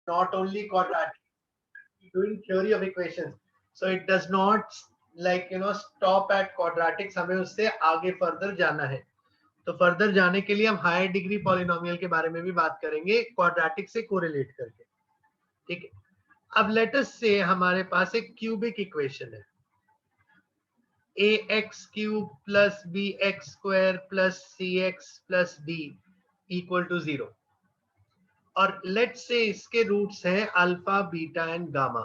not only quadratic, doing theory of equations, so it does not like stop at quadratics, हमें उससे आगे further जाना है. तो फर्दर जाने के लिए हम हायर डिग्री पॉलिनोमियल के बारे में भी बात करेंगे क्वाड्रेटिक से कोरिलेट करके. ठीक है. अब लेट अस से हमारे पास एक क्यूबिक इक्वेशन है, ax cube plus bx square plus cx plus d equal to 0. और लेट से इसके रूट्स हैं alpha beta and gamma.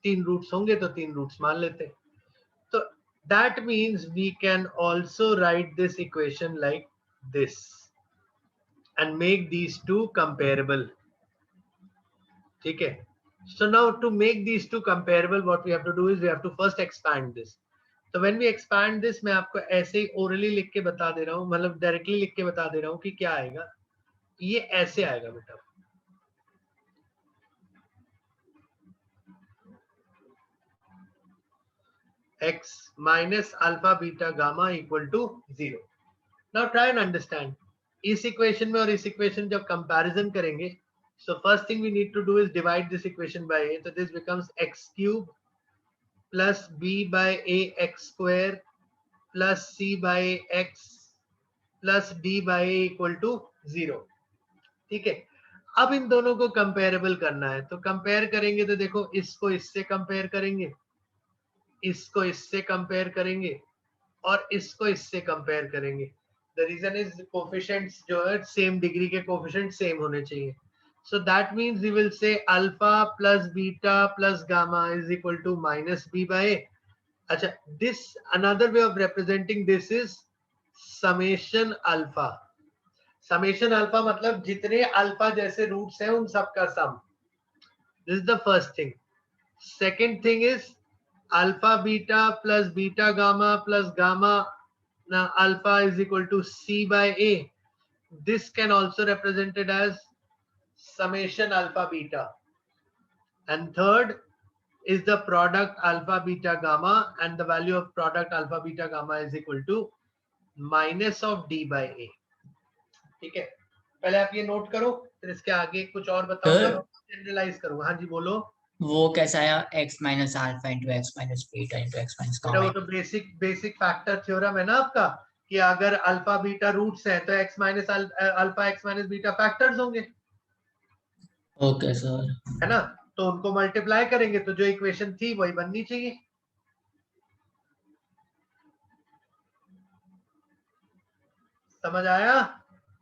3 roots होंगे तो 3 रूट्स मान लेते. तो that means we can also write this equation like this and make these two comparable. ठीक है. So now to make these two comparable, what we have to do is we have to first expand this. तो when we expand this, मैं आपको ऐसे ही orally लिख के बता दे रहा हूँ, मतलब डायरेक्टली लिख के बता दे रहा हूँ कि क्या आएगा. ये ऐसे आएगा बेटा, x minus alpha beta gamma equal to 0. Now try and understand. इस इक्वेशन में और इस इक्वेशन जब कंपैरिजन करेंगे, so first thing we need to do is divide this equation by a. So this becomes x cube plus b by a x square plus c by x plus d by a equal to 0. ठीक है. अब इन दोनों को comparable करना है, तो compare करेंगे तो देखो इसको इससे कंपेयर करेंगे, इसको इससे कंपेयर करेंगे और इसको इससे कंपेयर करेंगे. द रीजन इज कोफिशिएंट्स जो है सेम डिग्री के कोफिशिएंट सेम होने चाहिए. So that means we will say alpha plus beta plus gamma is equal to minus b by a. अच्छा, this another way of representing this is summation alpha. Summation alpha मतलब जितने alpha जैसे roots हैं उन सब का सम. This is the first thing. Second thing is alpha beta plus beta gamma plus gamma alpha is equal to c by a. This can also represented as summation alpha beta. And third is the product alpha beta gamma, and the value of product alpha beta gamma is equal to minus of d by a. ठीक है. पहले आप ये note करो, फिर इसके आगे कुछ और बताऊंगा, जनरलाइज करूंगा. हाँ जी बोलो. वो कैसा आया, x minus alpha into x minus beta into x minus gamma. वो तो बेसिक फैक्टर थ्योरम है ना आपका, कि अगर अल्फा बीटा रूट्स हैं तो x minus alpha x minus beta factors होंगे. Okay sir. है ना. तो उनको मल्टीप्लाई करेंगे तो जो इक्वेशन थी वही बननी चाहिए. समझ आया?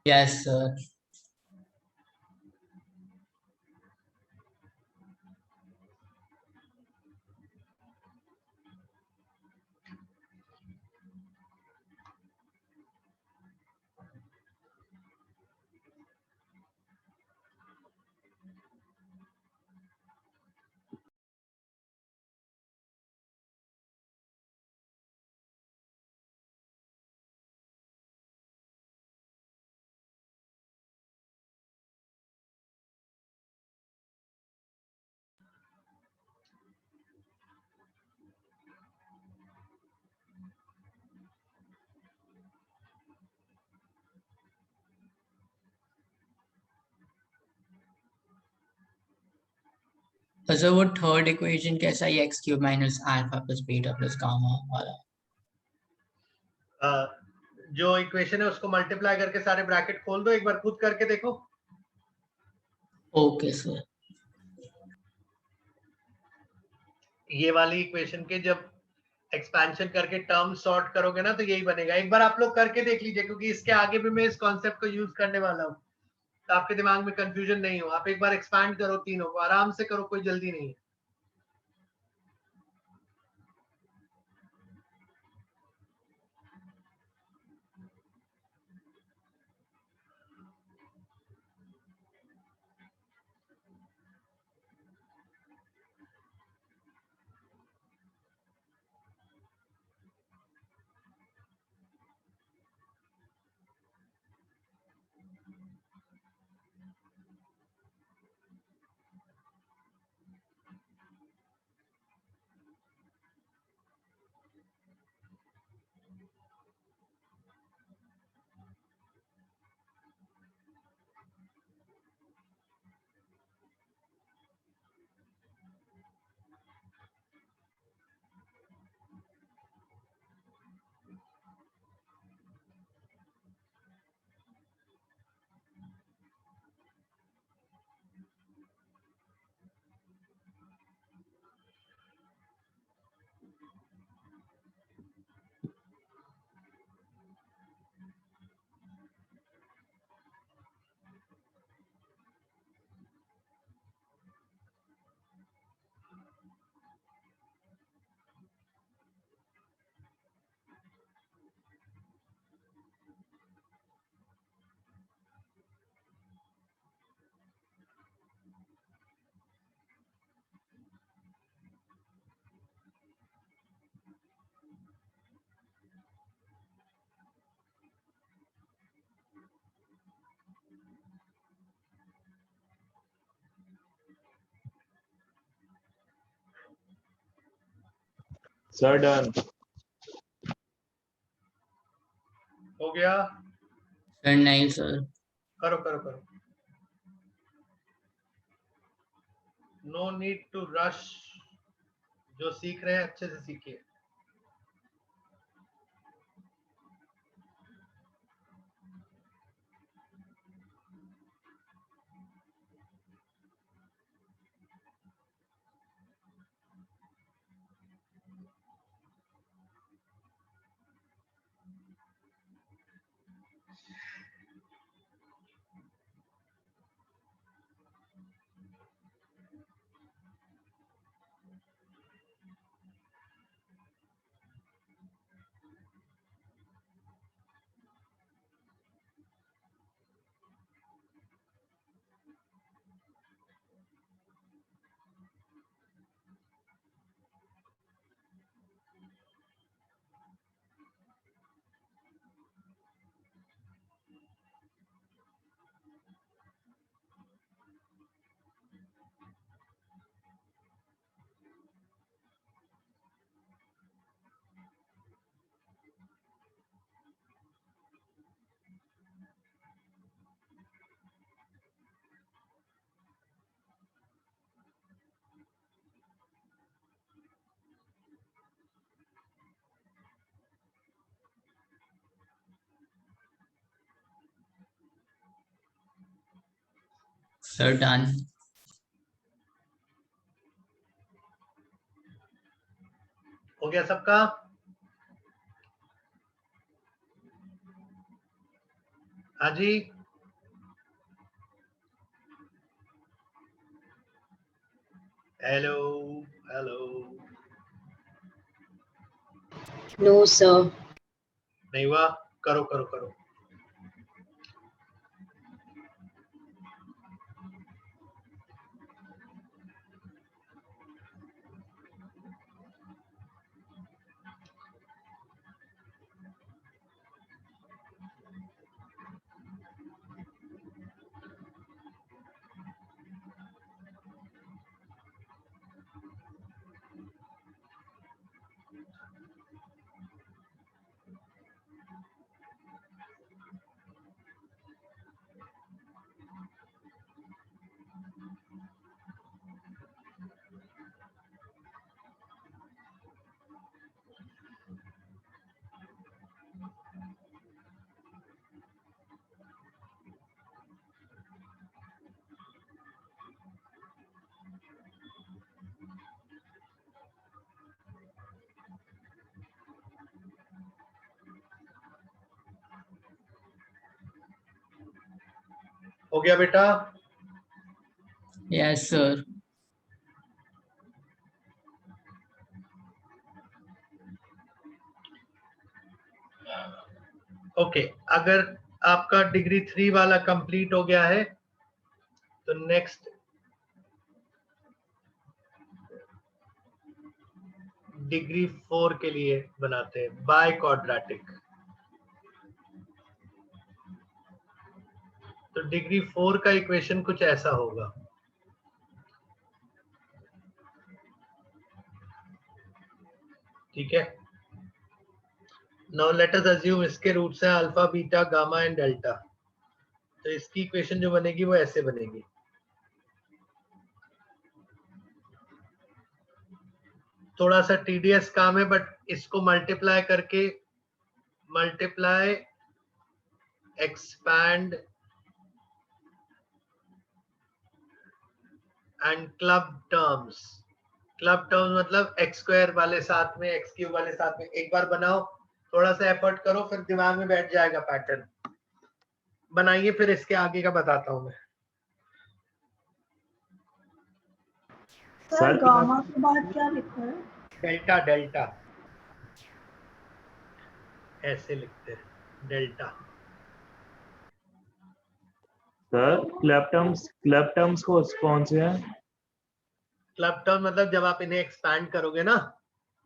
Yes sir. सर वो थर्ड इक्वेशन कैसा है, x cube minus alpha plus beta plus gamma वाला? जो इक्वेशन है उसको मल्टीप्लाई करके सारे ब्रैकेट खोल दो, एक बार खुद करके देखो. Okay sir. ये वाली इक्वेशन के जब एक्सपेंशन करके टर्म सॉर्ट करोगे ना तो यही बनेगा. एक बार आप लोग करके देख लीजिए, क्योंकि इसके आगे भी मैं इस कॉन्सेप्ट को यूज करने वाला हूँ, तो आपके दिमाग में कंफ्यूजन नहीं हो. आप एक बार एक्सपैंड करो, तीनों को आराम से करो, कोई जल्दी नहीं है. Sir done. हो गया? सर नहीं सर। करो करो करो, नो नीड टू रश, जो सीख रहे हैं अच्छे से सीखिए। Sir done. हो गया सबका? हाँ जी, हेलो हेलो। No sir. नहीं हुआ? करो करो करो। हो गया बेटा? Yes sir. ओके, अगर आपका डिग्री 3 वाला कंप्लीट हो गया है तो नेक्स्ट डिग्री 4 के लिए बनाते हैं बाय क्वाड्रेटिक। तो डिग्री 4 का इक्वेशन कुछ ऐसा होगा, ठीक है? नाउ लेट अस अज्यूम इसके रूट्स हैं alpha, beta, gamma and delta. तो इसकी इक्वेशन जो बनेगी वो ऐसे बनेगी, थोड़ा सा टीडीएस काम है बट इसको मल्टीप्लाई करके, multiply expand and club terms. Club terms मतलब एक्स स्क्वायर वाले साथ में, एक्स क्यूब वाले साथ में। एक बार बनाओ, थोड़ा सा एफर्ट करो, फिर दिमाग में बैठ जाएगा पैटर्न। बनाइए, फिर इसके आगे का बताता हूं मैं। सर गामा के बाद क्या लिखा है? डेल्टा, डेल्टा ऐसे लिखते हैं, डेल्टा। सर क्लब टर्म्स कौन से हैं? क्लब टर्म मतलब जब आप इन्हें एक्सपैंड करोगे ना,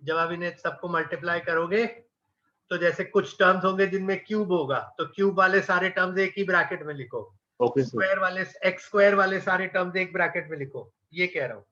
जब आप इन्हें सबको मल्टीप्लाई करोगे, तो जैसे कुछ टर्म्स होंगे जिनमें क्यूब होगा, तो क्यूब वाले सारे टर्म्स एक ही ब्रैकेट में लिखो। Okay sir. स्क्वायर वाले, एक्स स्क्वायर वाले सारे टर्म्स एक ब्रैकेट में लिखो, ये कह रहा हूं।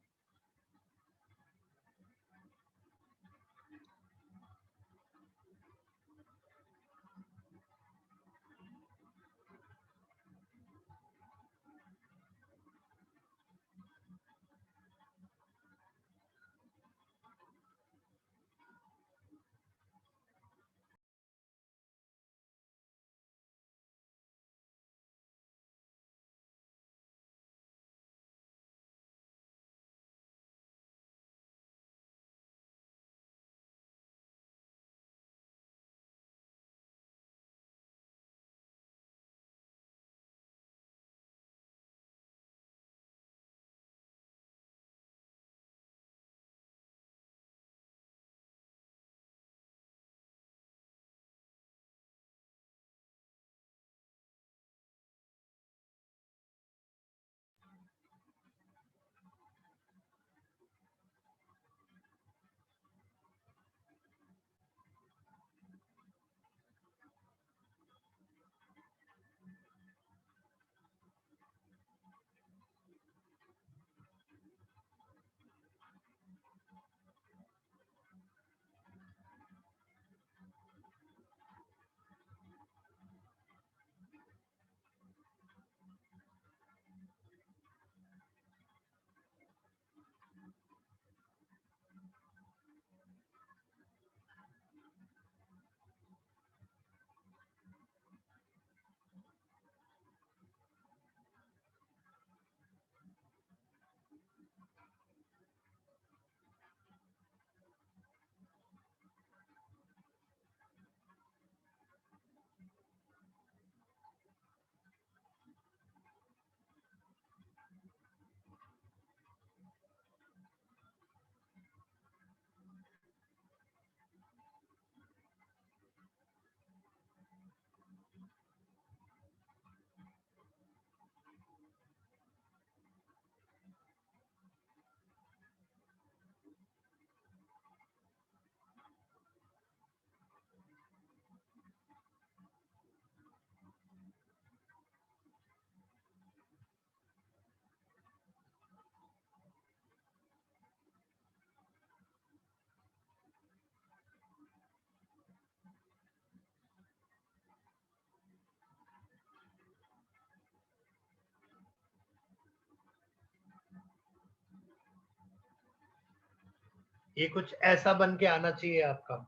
ये कुछ ऐसा बन के आना चाहिए आपका,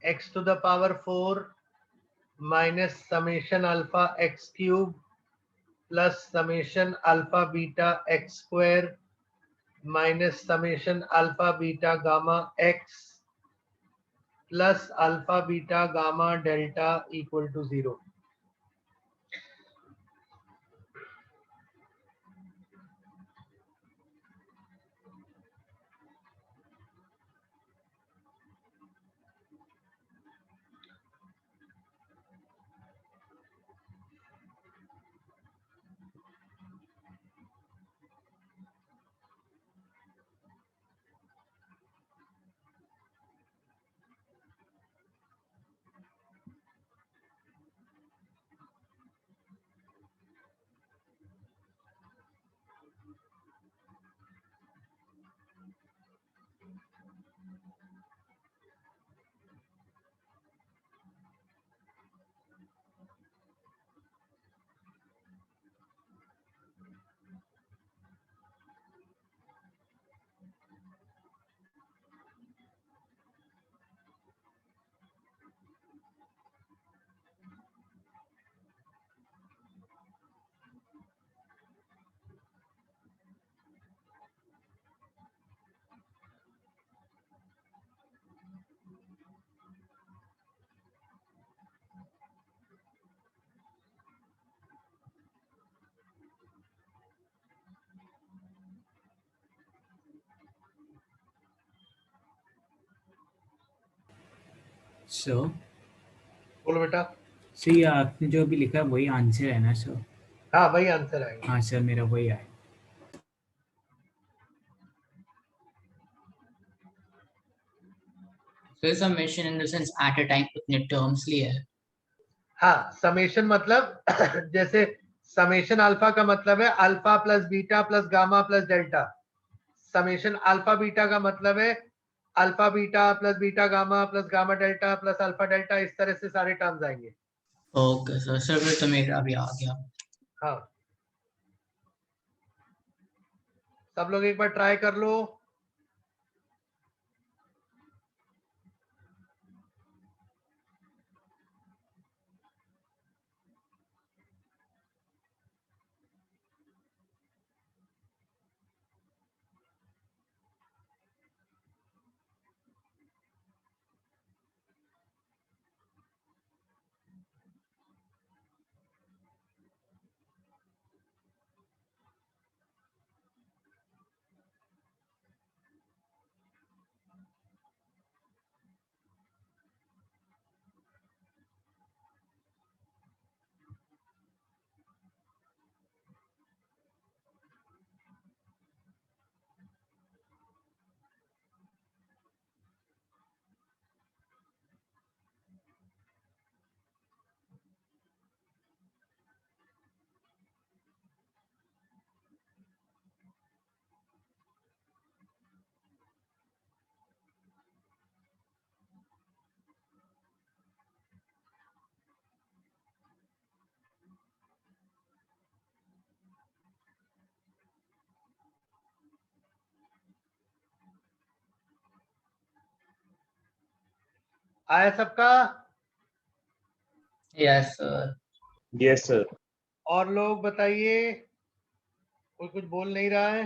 x to the power 4 minus summation alpha x cube plus summation alpha beta x square minus summation alpha beta gamma x plus alpha beta gamma delta equal to 0. सो बोलो बेटा। ये आपने जो अभी लिखा है वही आंसर है ना सर? हाँ वही आंसर आएगा। हाँ सर, मेरा वही आया। So summation in the sense at a time उतने terms लिए है। हाँ समेशन मतलब जैसे समेशन अल्फा का मतलब है alpha plus beta plus gamma plus delta. Summation alpha beta का मतलब है alpha beta plus beta gamma plus gamma delta plus alpha delta, इस तरह से सारे टर्म्स आएंगे। ओके सर, सर फिर तो मेरा भी आ गया। हाँ सब लोग एक बार ट्राई कर लो। आया सबका? Yes sir. Yes sir. और लोग बताइए, कोई कुछ बोल नहीं रहा है?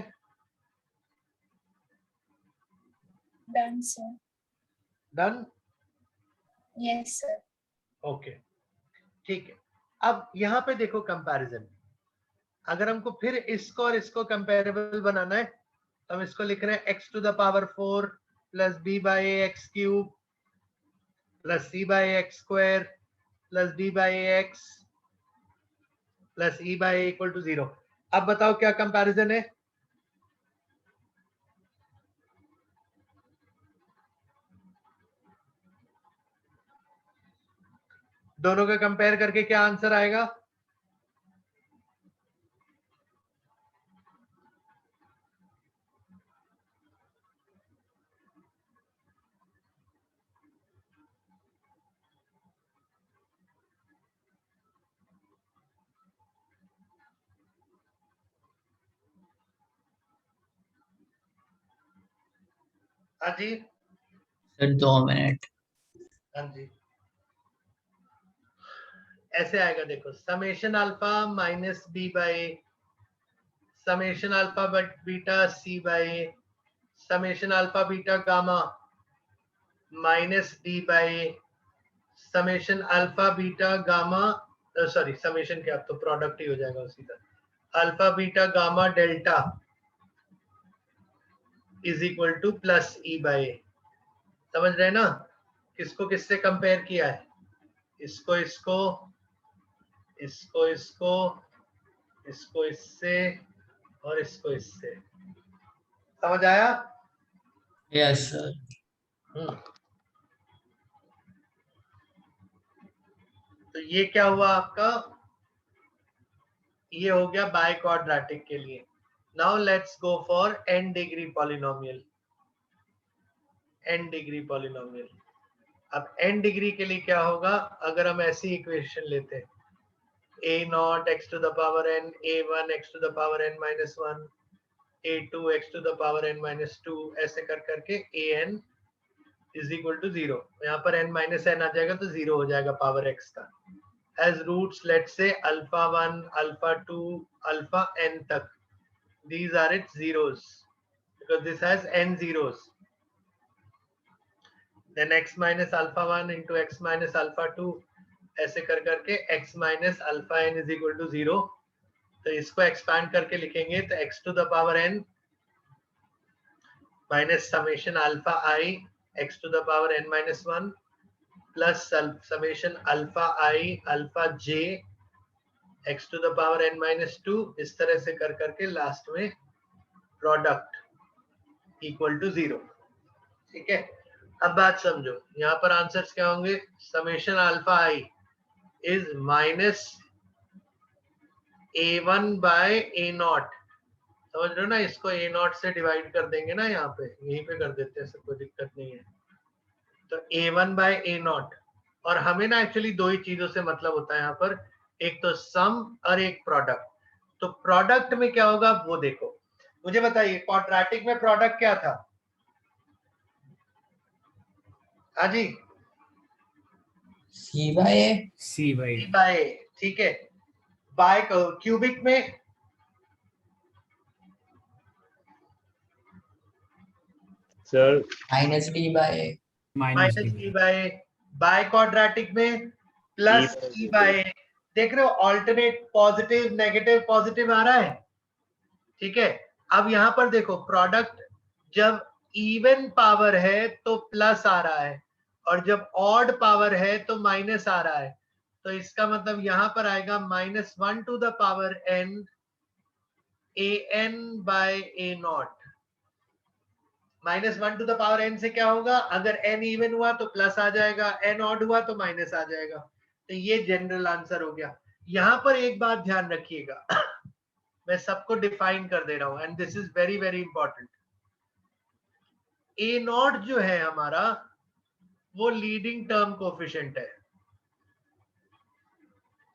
Done, sir. Done? Yes, sir. Okay ठीक है। अब यहाँ पे देखो कंपैरिजन, अगर हमको फिर इसको और इसको कंपेरेबल बनाना है तो हम इसको लिख रहे हैं x to the power 4 plus b by x cube plus c by x square plus d by x plus e by equal to 0। अब बताओ क्या कंपैरिजन है? दोनों का कंपेयर करके क्या आंसर आएगा? हाँ जी, सर 2 मिनट। हाँ जी, ऐसे आएगा देखो, summation alpha minus B by summation alpha beta C by summation alpha beta gamma minus D by summation alpha beta gamma, sorry summation क्या, अब तो प्रोडक्ट ही हो जाएगा उसी तरह, alpha beta gamma delta is equal to plus E by A. समझ रहे हैं ना, किसको किससे कंपेयर किया है, इसको इसको इसको इसको इसको इससे और इसको इससे। समझ आया? Yes sir. तो ये क्या हुआ आपका, ये हो गया बाय क्वाड्रेटिक के लिए। Now let's go for n degree polynomial. n degree polynomial, अब n डिग्री के लिए क्या होगा, अगर हम ऐसी इक्वेशन लेते हैं, a0 x to the power n, a1 x to the power n minus 1, a2 x to the power n minus 2, ऐसे कर करके an is equal to 0। यहाँ पर n minus n आ जाएगा तो 0 हो जाएगा पावर x का। As roots, let's say alpha 1, alpha 2, alpha n tak. These are its zeros because this has n zeros. Then x minus alpha 1 into x minus alpha 2, ऐसे कर करके x minus alpha n is equal to 0। तो इसको expand करके लिखेंगे तो x to the power n minus summation alpha I x to the power n minus 1 plus summation alpha I alpha j x to the power n minus 2, इस तरह से कर करके लास्ट में प्रोडक्ट इक्वल टू 0। ठीक है, अब बात समझो, यहाँ पर आंसर्स क्या होंगे, summation alpha I is minus a1 by a0। समझ रहे हो ना, इसको a0 से डिवाइड कर देंगे ना, यहाँ पे यहीं पे कर देते हैं, सब कोई दिक्कत नहीं है। तो a1 बाय a0, और हमें ना एक्चुअली दो ही चीजों से मतलब होता है यहाँ पर, एक तो सम और एक प्रोडक्ट। तो प्रोडक्ट में क्या होगा वो देखो, मुझे बताइए क्वाड्रेटिक में प्रोडक्ट क्या था? हाँ जी, C by A. C by C by A, ठीक है। बाय क्यूबिक में sir minus D by A. Minus minus D E by A, by quadratic में प्लस ई बाय ए। देख रहे हो, ऑल्टरनेट पॉजिटिव नेगेटिव पॉजिटिव आ रहा है। ठीक है, अब यहाँ पर देखो, प्रोडक्ट जब इवन पावर है तो प्लस आ रहा है, और जब ऑड पावर है तो माइनस आ रहा है। तो इसका मतलब यहाँ पर आएगा minus 1 to the power n an by A not. Minus 1 to the power n से क्या होगा, अगर n इवन हुआ तो प्लस आ जाएगा, n ऑड हुआ तो माइनस आ जाएगा। तो ये जनरल आंसर हो गया। यहाँ पर एक बात ध्यान रखिएगा, मैं सबको डिफाइन कर दे रहा हूं, and this is very very important. A not जो है हमारा, वो लीडिंग टर्म कोफिशिएंट है।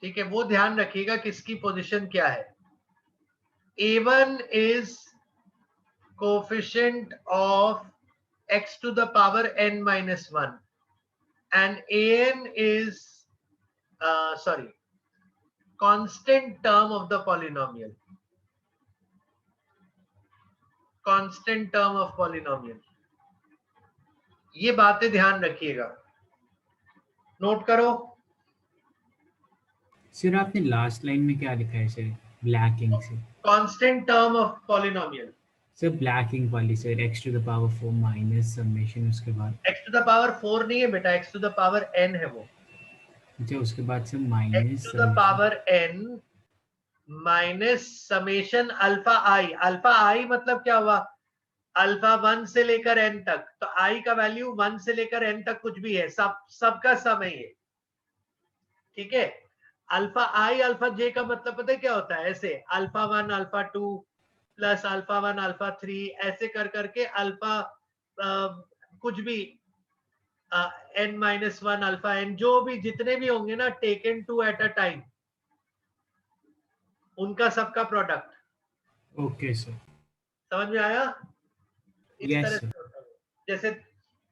ठीक है, वो ध्यान रखिएगा किसकी पोजीशन क्या है। a1 is coefficient of x to the power n minus 1 and an is sorry, constant term of the polynomial, constant term of polynomial। ये बातें ध्यान रखिएगा, नोट करो। सर आपने लास्ट लाइन में क्या लिखा है सर, ब्लैक इंक से? Constant term of polynomial. Sir black ink वाली sir, x to the power 4 minus summation, उसके बाद x टू द पावर 4 नहीं है बेटा, x to the power n है वो। अच्छा, उसके बाद sir x minus to the power n minus summation alpha I. Alpha I मतलब क्या हुआ, अल्फा 1 से लेकर n तक, तो i का वैल्यू 1 से लेकर n तक कुछ भी है, सबका सम है ये। ठीक है, अल्फा आई अल्फा जे का मतलब पता है क्या होता है, ऐसे alpha 1 alpha 2 plus alpha 1 alpha 3, ऐसे कर करके अल्फा कुछ भी n माइनस 1 अल्फा n, जो भी जितने भी होंगे ना, taken two at a time, उनका सबका प्रोडक्ट। Okay sir. समझ में आया? इस Yes, तरह sir. से होता है। जैसे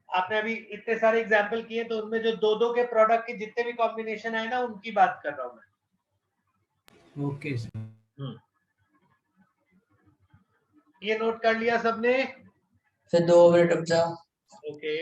आपने अभी इतने सारे एग्जाम्पल किए तो उनमें जो दो दो के प्रोडक्ट के जितने भी कॉम्बिनेशन है ना उनकी बात कर रहा हूं मैं। Okay sir. ये नोट कर लिया सबने? फिर 2 मिनट रुक जाओ। ओके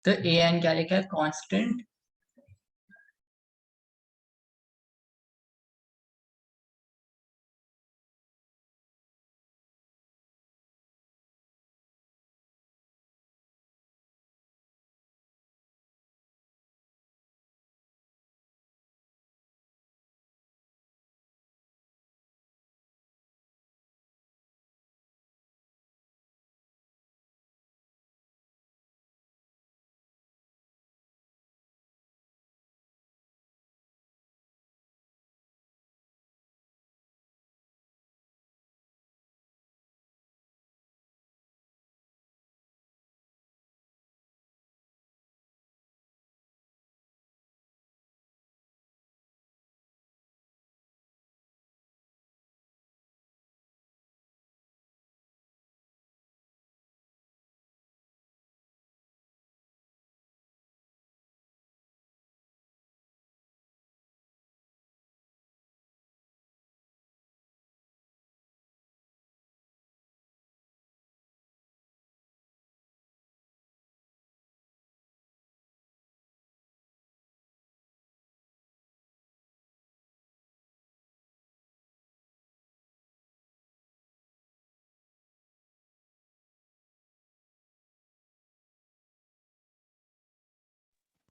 तो ए एन क्या लिखा है? कांस्टेंट।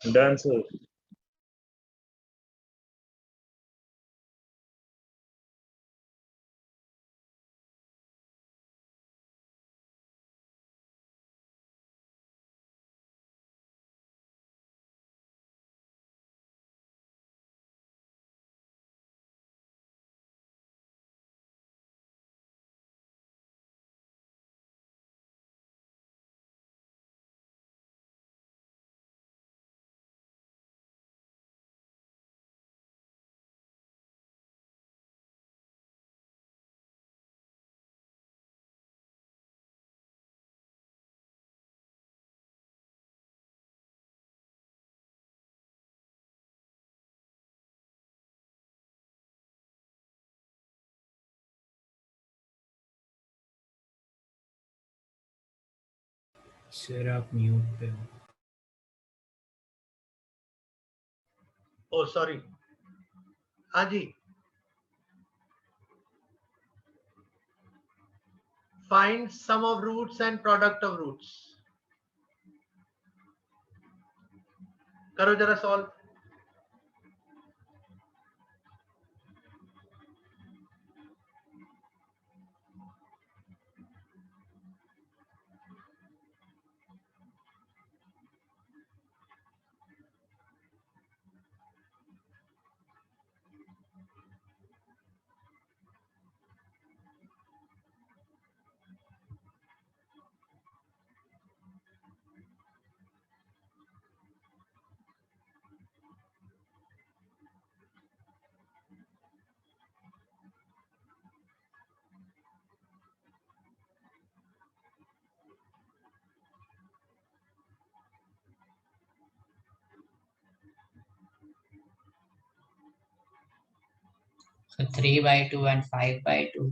Done sir. सर आप म्यूट पे हो। Oh sorry. हाँ जी, find sum of roots and product of roots. करो जरा सॉल्व। So 3/2 and 5/2.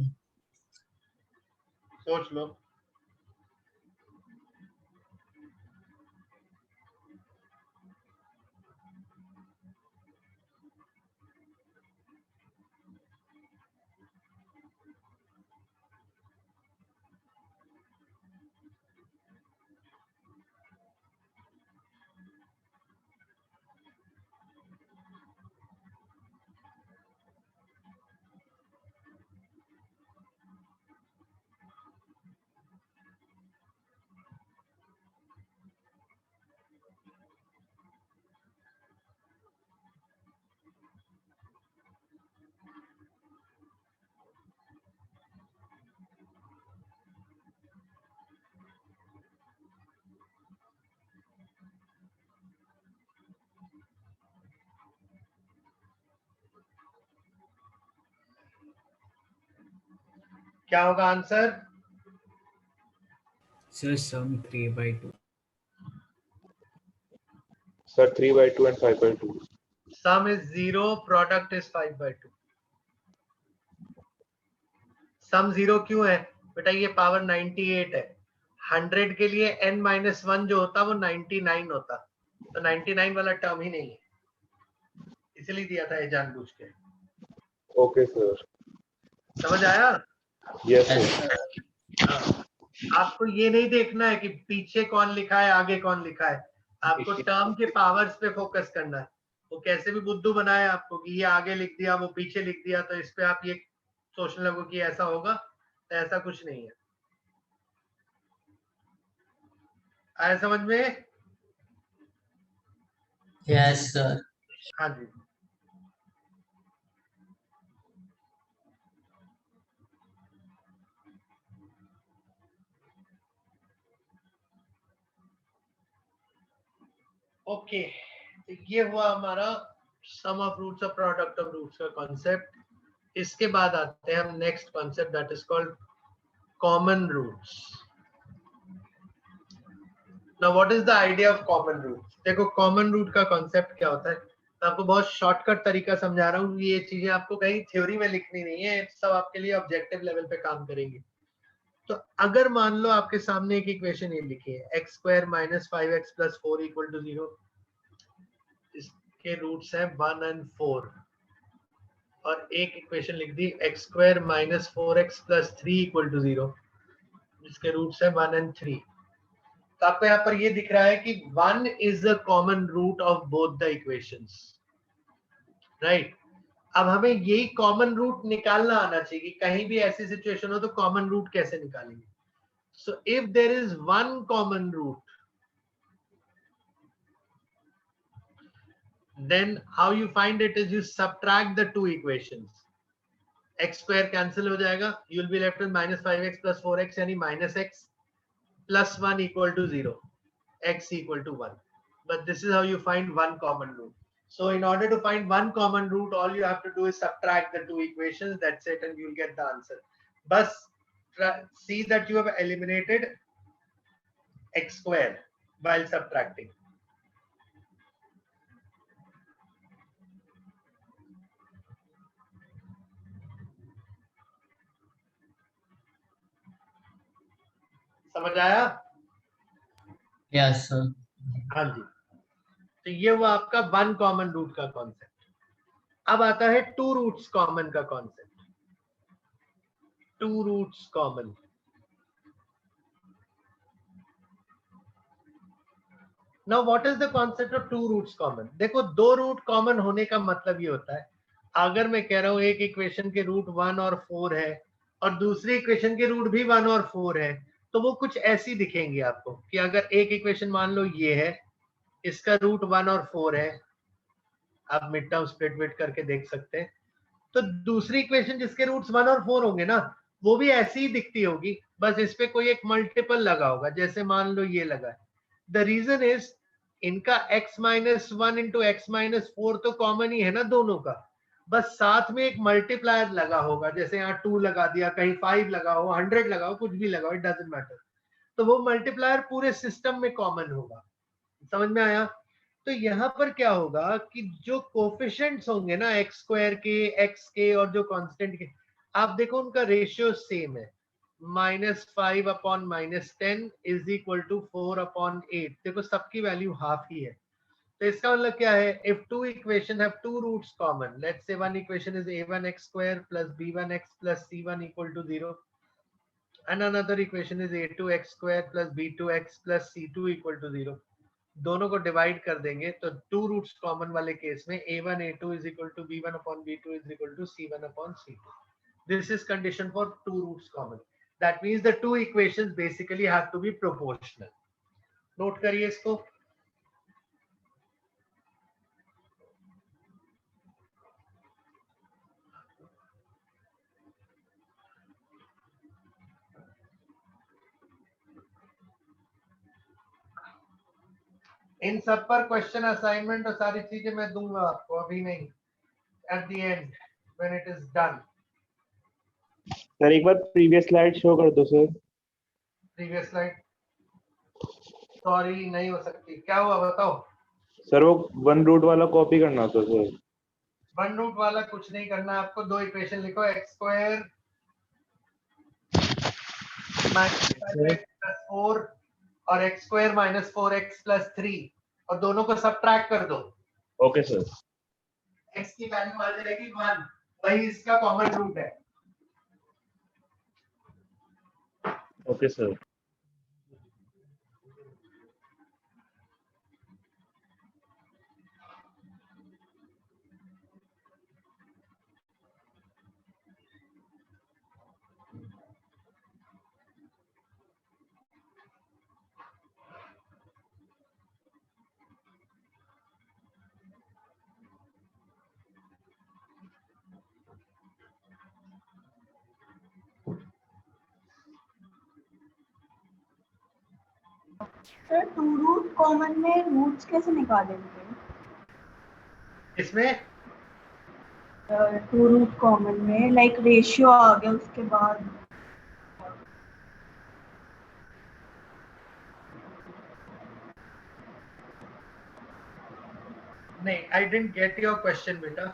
सोच लो। क्या होगा answer? Sir, sum 3/2. Sir, 3/2 and 5/2. Sum is 0, product is 5/2. सम 0 क्यों है बेटा? ये पावर 98 है। 100 के लिए n-1 जो होता वो 99 होता, तो 99 वाला टर्म ही नहीं है, इसलिए दिया था ये जानबूझ के। Okay, sir. समझ आया? Yes, sir. हाँ। आपको ये नहीं देखना है कि पीछे कौन लिखा है आगे कौन लिखा है, आपको टर्म के पावर्स पे फोकस करना है। वो कैसे भी बुद्धू बनाए आपको कि ये आगे लिख दिया वो पीछे लिख दिया, तो इस पे आप ये सोचने लगो कि ऐसा होगा, तो ऐसा कुछ नहीं है। आया समझ में? Yes, sir. हाँ जी। ओके, तो ये हुआ हमारा सम ऑफ रूट्स और प्रोडक्ट ऑफ रूट्स का कॉन्सेप्ट। इसके बाद आते हैं हम next concept that is called common roots. Now what is the idea of common roots? देखो कॉमन रूट का कॉन्सेप्ट क्या होता है, मैं आपको बहुत शॉर्टकट तरीका समझा रहा हूँ। ये चीजें आपको कहीं थ्योरी में लिखनी नहीं है, सब आपके लिए ऑब्जेक्टिव लेवल पे काम करेंगे। तो अगर मान लो आपके सामने एक इक्वेशन ये लिखी है x² - 5x + 4 = 0, इसके रूट्स हैं 1 और 4, और एक इक्वेशन लिख दी x² - 4x + 3 = 0, जिसके रूट्स हैं 1 और 3। तो आपको यहाँ पर ये दिख रहा है कि 1 is the common root of both the equations, right? अब हमें यही कॉमन रूट निकालना आना चाहिए कि कहीं भी ऐसी सिचुएशन हो तो कॉमन रूट कैसे निकालेंगे। So if there is one common root, then how you find it is you subtract the two equations. x² cancel हो जाएगा, you will be left with -5x + 4x यानी -x + 1 = 0, x = 1. But this is how you find one common root. So in order to find one common root, all you have to do is subtract the two equations, that's it, and you'll get the answer. But see that you have eliminated x² while subtracting. समझ आया? Yes, sir. हाँ जी। तो ये हुआ आपका one common root का concept. अब आता है टू रूट्स कॉमन का concept. Two roots common. Now what is the concept of two roots common? देखो दो रूट कॉमन होने का मतलब ये होता है, अगर मैं कह रहा हूं एक इक्वेशन के रूट 1 और 4 है और दूसरी इक्वेशन के रूट भी 1 और 4 है, तो वो कुछ ऐसी दिखेंगी आपको कि अगर एक इक्वेशन मान लो ये है, इसका रूट 1 और 4 है, आप मिड टर्म स्प्लिट विट करके देख सकते हैं, तो दूसरी इक्वेशन जिसके रूट्स 1 और 4 होंगे ना, वो भी ऐसी ही दिखती होगी, बस इस पे कोई एक मल्टीपल लगा होगा, जैसे मान लो ये लगा है। द रीजन इज इनका x - 1 × x - 4 तो कॉमन ही है ना दोनों का, बस साथ में एक मल्टीप्लायर लगा होगा, जैसे यहाँ 2 लगा दिया, कहीं 5 लगा हो, 100 लगा हो, कुछ भी लगा हो, इट डजंट मैटर। तो वो मल्टीप्लायर पूरे सिस्टम में कॉमन होगा। समझ में आया? तो यहाँ पर क्या होगा कि जो कोफिशिएंट्स होंगे ना एक्स स्क्वायर के, एक्स के और जो कांस्टेंट के, आप देखो उनका रेशियो सेम है। -5/-10 इज इक्वल टू 4/8। देखो सबकी वैल्यू हाफ ही है। तो इसका मतलब क्या है, if two equation have two roots common, let's say one equation is a1x² plus b1x plus c1 equal to 0 and another equation is a2x² plus b2x plus c2 equal to 0। दोनों को divide कर देंगे तो to roots common वाले case में a1 a2 is equal to b1/b2 is equal to c1/c2। this is condition for two roots common। that means the two equations basically have to be proportional। Note करिए इसको। इन सब पर question assignment और सारी चीजें मैं दूंगा आपको, अभी नहीं, at the end when it is done. Sir एक बार प्रीवियस स्लाइड शो कर दो सर। प्रीवियस स्लाइड सॉरी नहीं हो सकती, क्या हुआ बताओ। सर वो वन रूट वाला कॉपी करना था सर। वन रूट वाला कुछ नहीं करना आपको, दो इक्वेशन लिखो, x² -5x+4 और x² -4x+3 और दोनों को सबट्रैक्ट कर दो। Okay sir. x की वैल्यू आ जाएगी 1, वही इसका कॉमन रूट है। Okay sir. Sir two root common में रूट्स कैसे निकालेंगे? इसमें टू रूट कॉमन में लाइक रेशियो आ गया उसके बाद। नहीं, I didn't get your question बेटा।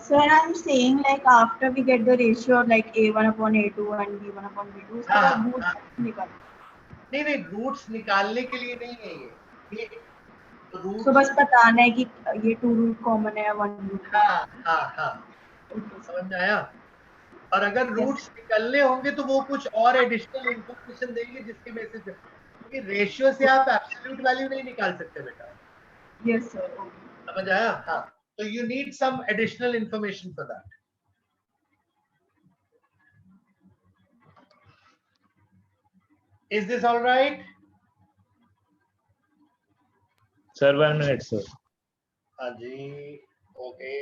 Sir, I'm saying like after we get the ratio like a1/a2 and b1/b2 उसके बाद रूट निकाल। नहीं नहीं, रूट्स निकालने के लिए नहीं है ये रूट। तो बस बताना है कि ये टू रूट कॉमन है या वन रूट। हाँ समझ में आया। और अगर रूट्स निकलने होंगे तो वो कुछ और एडिशनल इंफॉर्मेशन देंगे जिसकी बेसिस पे, क्योंकि रेशियो से आप एब्सोल्यूट वैल्यू नहीं निकाल सकते बेटा। Yes sir. समझ आया। हाँ, तो you need some additional information for that. Is this all right? Sir 1 minute sir. हाँ जी, ओके।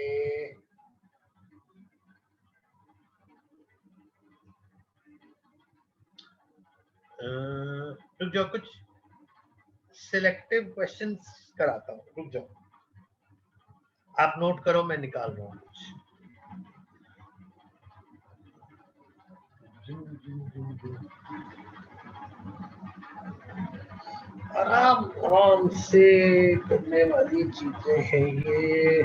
रुक जाओ, कुछ सिलेक्टिव क्वेश्चंस कराता हूँ, रुक जाओ, आप नोट करो, मैं निकाल रहा हूँ कुछ। आराम आराम से करने वाली चीजें हैं ये।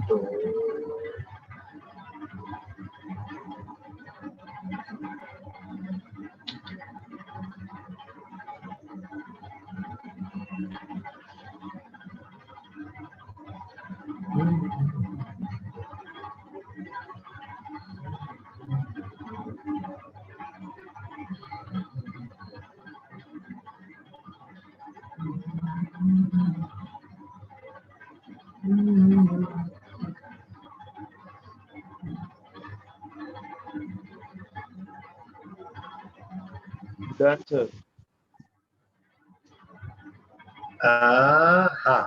दो डन सर। हाँ,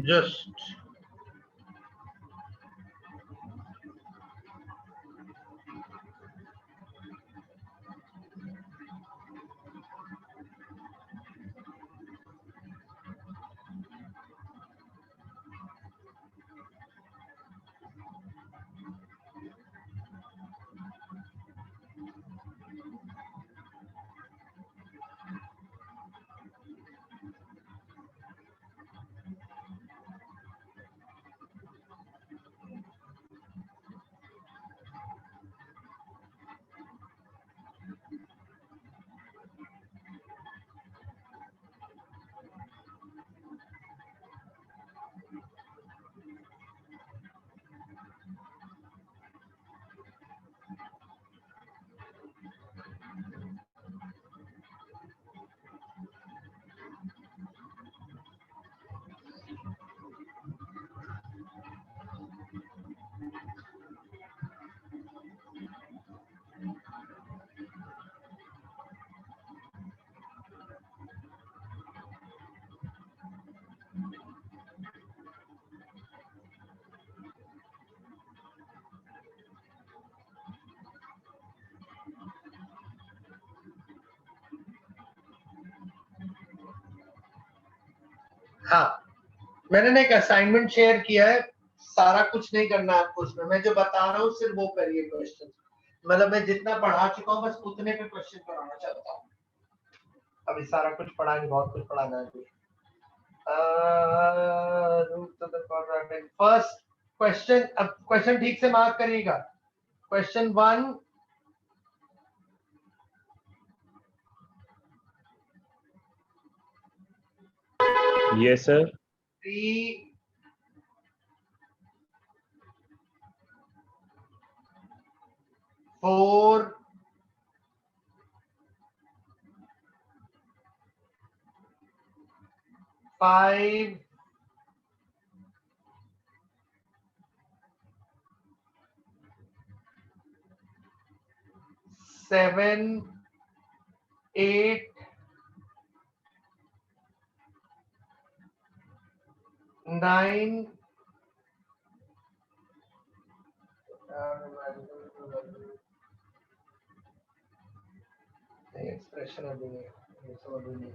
just हाँ, मैंने ना एक असाइनमेंट शेयर किया है, सारा कुछ नहीं करना है आपको उसमें, मैं जो बता रहा हूँ सिर्फ वो करिए क्वेश्चन, मतलब मैं जितना पढ़ा चुका हूँ बस उतने पे क्वेश्चन कराना चाहता हूँ। अभी सारा कुछ पढ़ा नहीं, बहुत कुछ पढ़ाना है अभी। फर्स्ट क्वेश्चन, अब क्वेश्चन ठीक से मार्क करिएगा। Question 1, Yes, sir. 3, 4, 5, 7, 8, 9, एक्सप्रेशन अभी नहीं, ये सब अभी नहीं,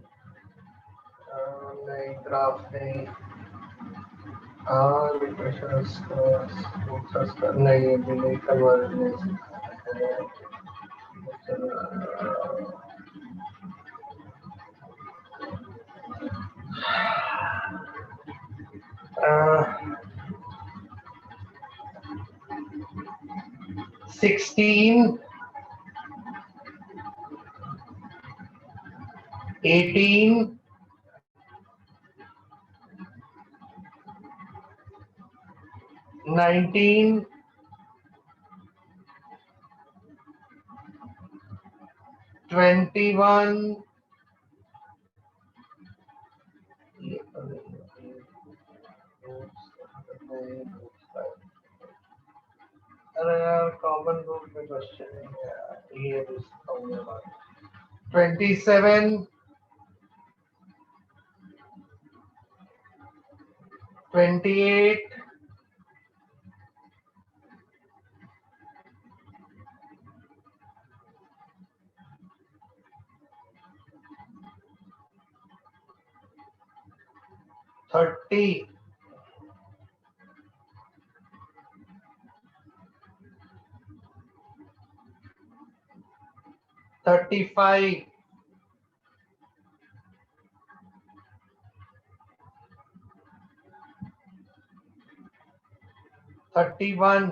नहीं ग्राफ नहीं, नहीं अभी नहीं, कन्वर्ट नहीं, uh, 16, 18, 19, 21, अरे यार कॉमन रूल में क्वेश्चन नहीं है यार, ये 27, 28, 30, 35, 31,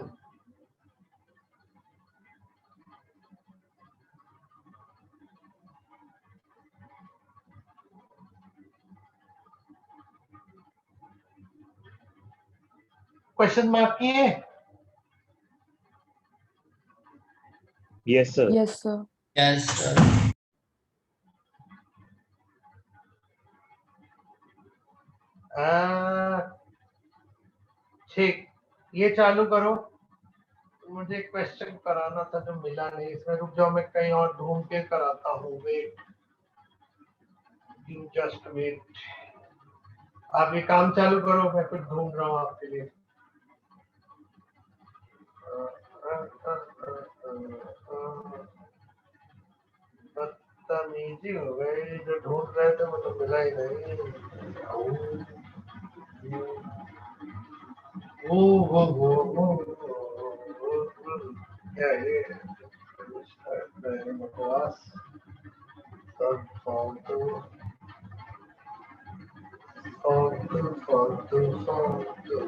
क्वेश्चन मार्क किए? Yes, sir. Yes, sir. Yes, sir. ठीक, ये चालू करो। मुझे क्वेश्चन कराना था जो मिला नहीं, इसमें रुक जाओ, मैं कहीं और ढूंढ के कराता हूँ। Wait, you just wait. आप ये काम चालू करो, मैं कुछ ढूंढ रहा हूँ आपके लिए। बदतमीजी हो गई, जो ढूंढ रहे थे वो तो मिला ही नहीं। क्या ये बकवास सब फालतू फालतू फालतू फालतू।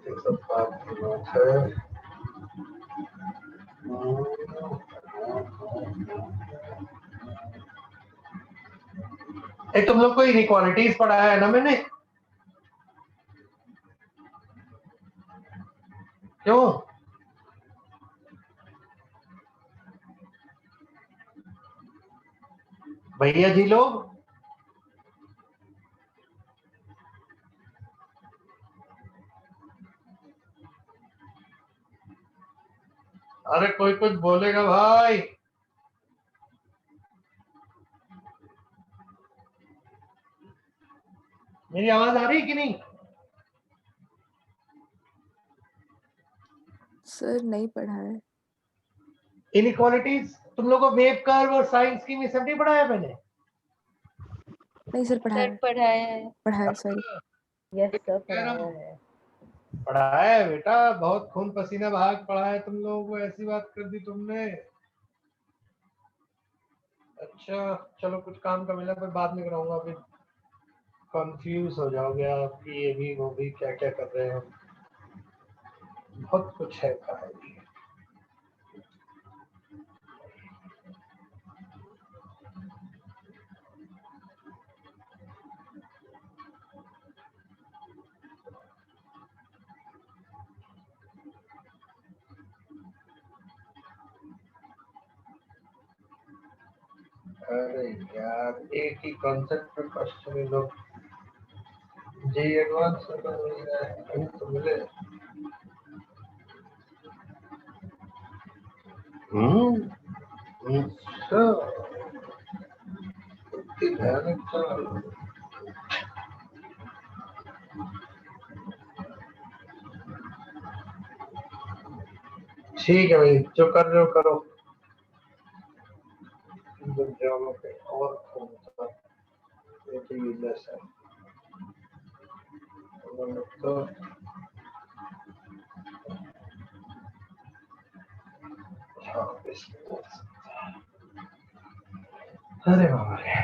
ये सब बात की बात है। तुम लोग को इनइक्वालिटीज पढ़ाया है ना मैंने? क्यों? भैया जी लोग अरे कोई कुछ बोलेगा भाई? मेरी आवाज आ रही है कि नहीं? सर नहीं पढ़ा है। इनइक्वालिटीज तुम लोगों को वेव कर्व और साइंस की सब नहीं पढ़ाया मैंने? नहीं सर पढ़ा है। पढ़ा है सर। यस सर पढ़ाया है। पढ़ाया है बेटा, बहुत खून पसीना बहा के पढ़ाया है तुम लोगों को, ऐसी बात कर दी तुमने। अच्छा चलो, कुछ काम का मिला, फिर बाद में कराऊंगा, फिर कंफ्यूज हो जाओगे आप कि ये भी वो भी क्या क्या कर रहे हो। बहुत कुछ है कहानी। अरे यार, एक ही कॉन्सेप्ट पे क्वेश्चन ही लोग जी एडवांस कहीं तो मिले। अच्छा, इतनी भयानक चाल। ठीक है भाई, जो कर रहे हो करो। जाओ पे और ये तो यूजलेस है तो। अरे बाबा रे।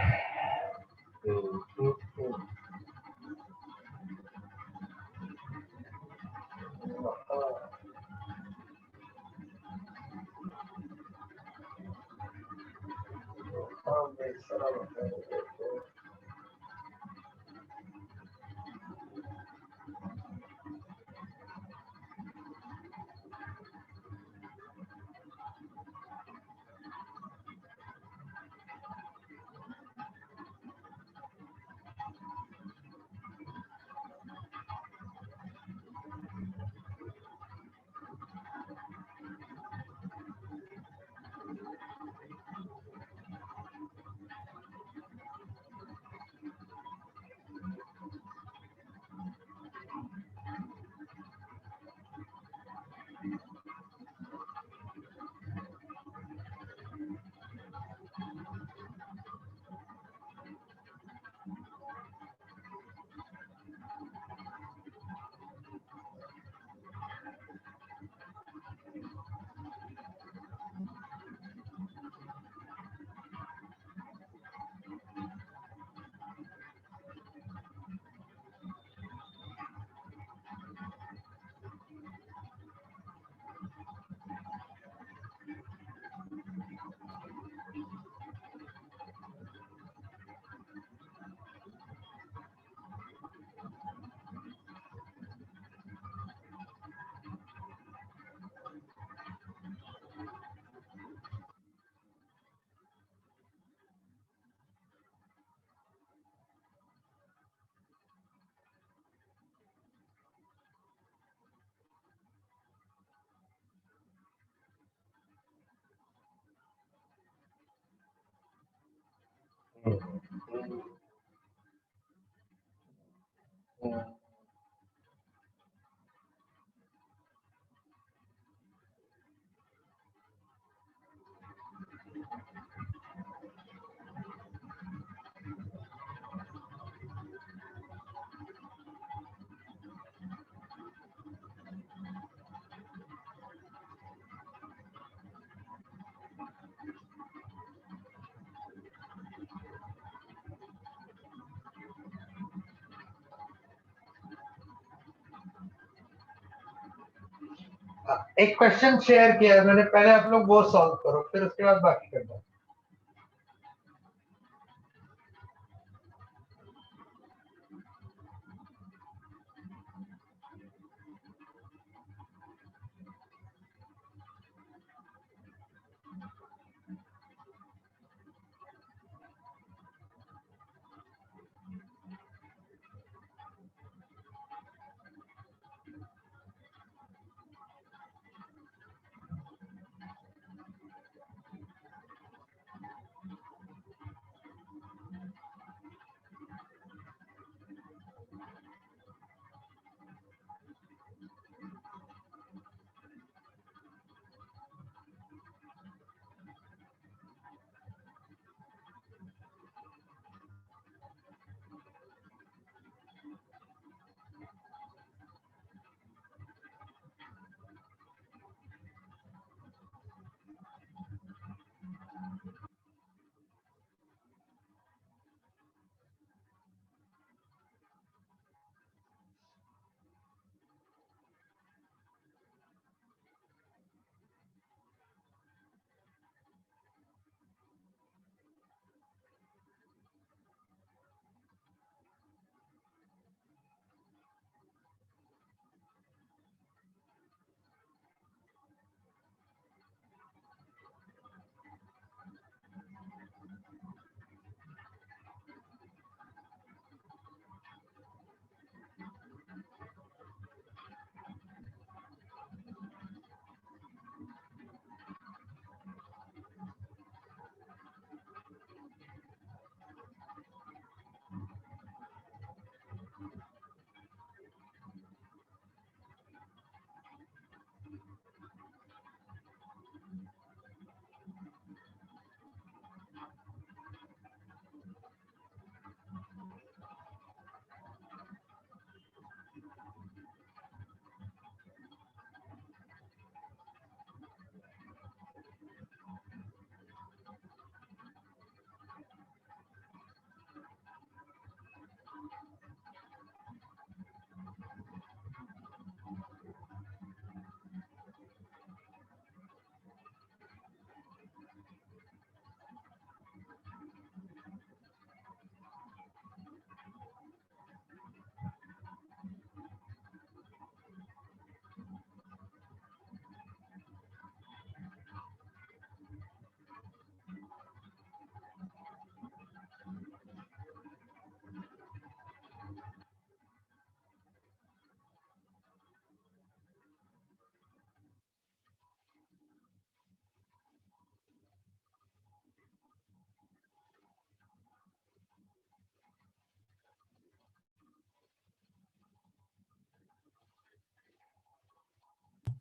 एक क्वेश्चन शेयर किया है मैंने, पहले आप लोग वो सॉल्व करो, फिर उसके बाद बाकी करना।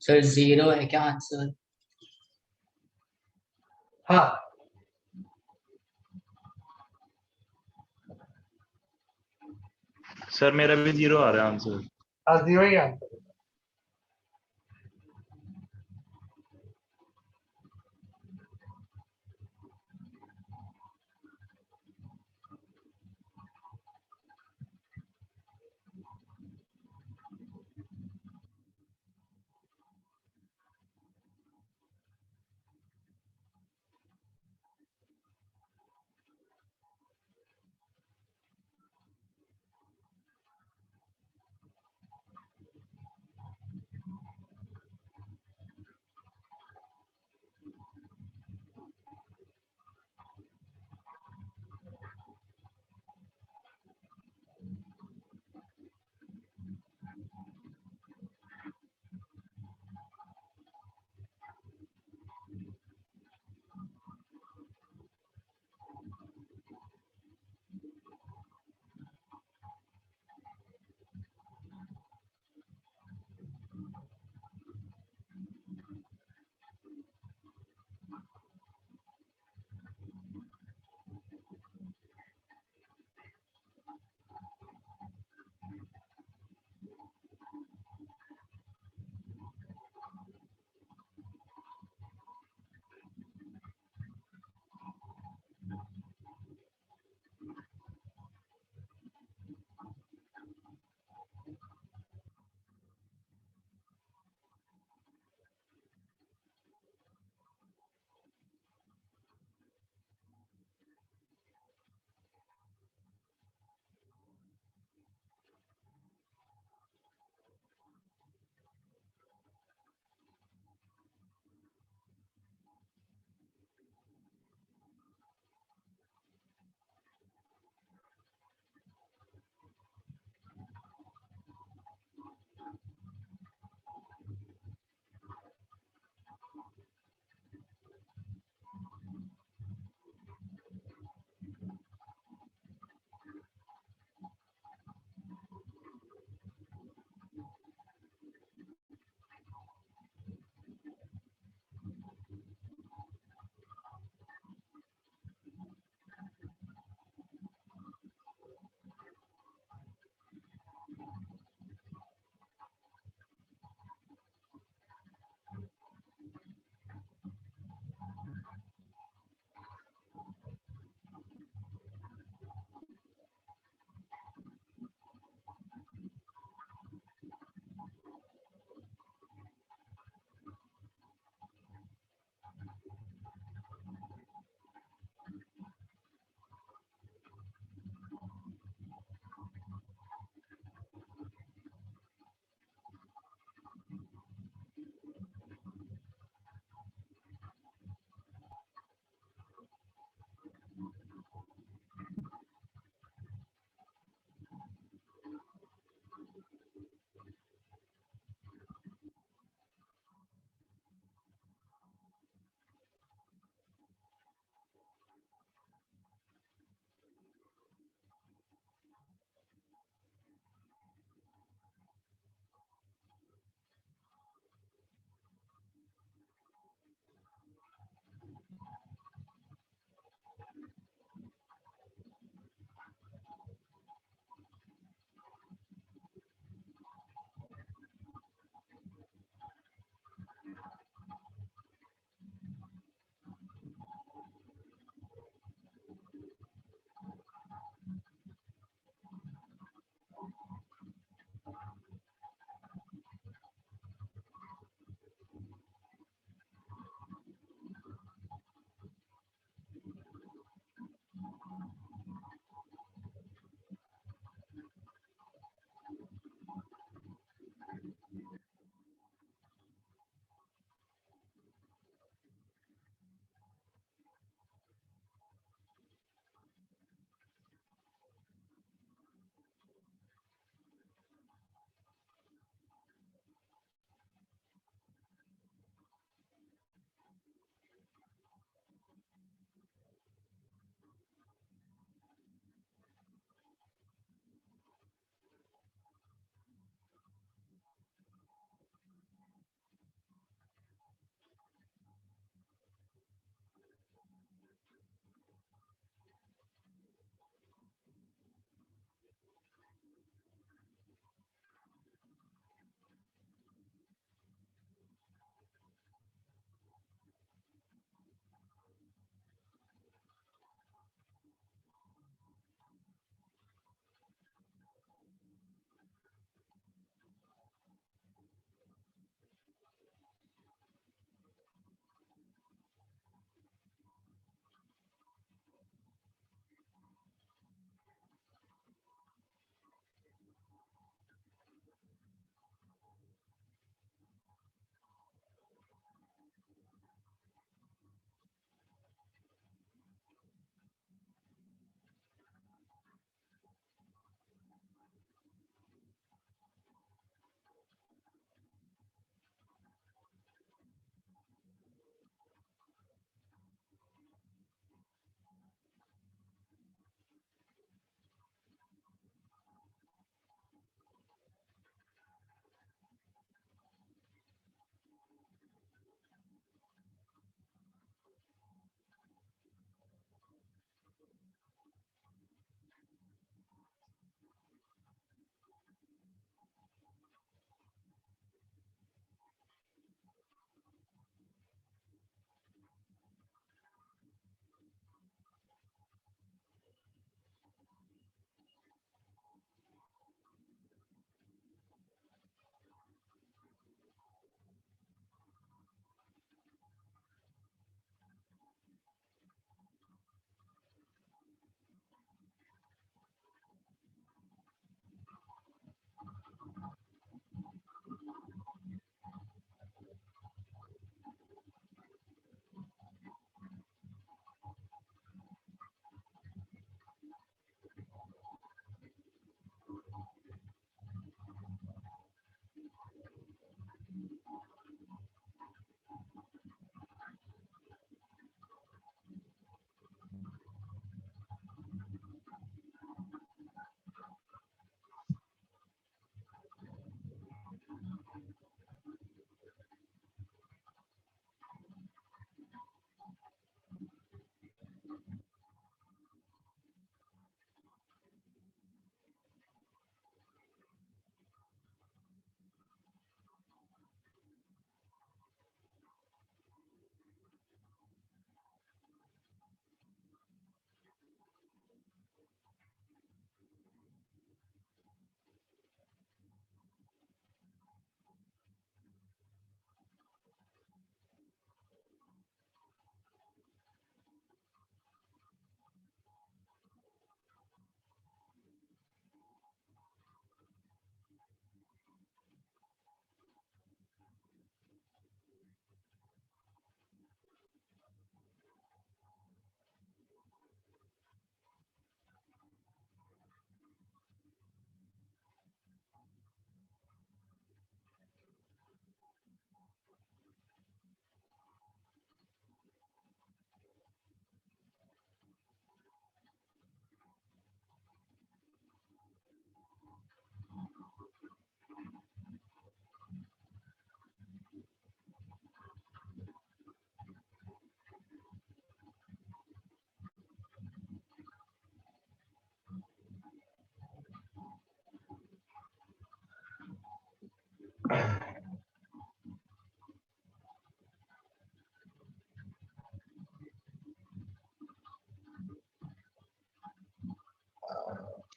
सर 0 है क्या आंसर? हाँ, सर मेरा भी 0 आ रहा है आंसर। हाँ 0 ही आंसर है।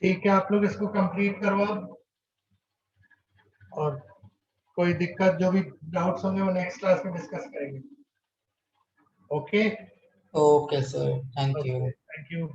ठीक है, आप लोग इसको कंप्लीट करो अब, और कोई दिक्कत जो भी डाउट्स होंगे वो नेक्स्ट क्लास में डिस्कस करेंगे. Okay Okay, sir. Thank you. Thank you.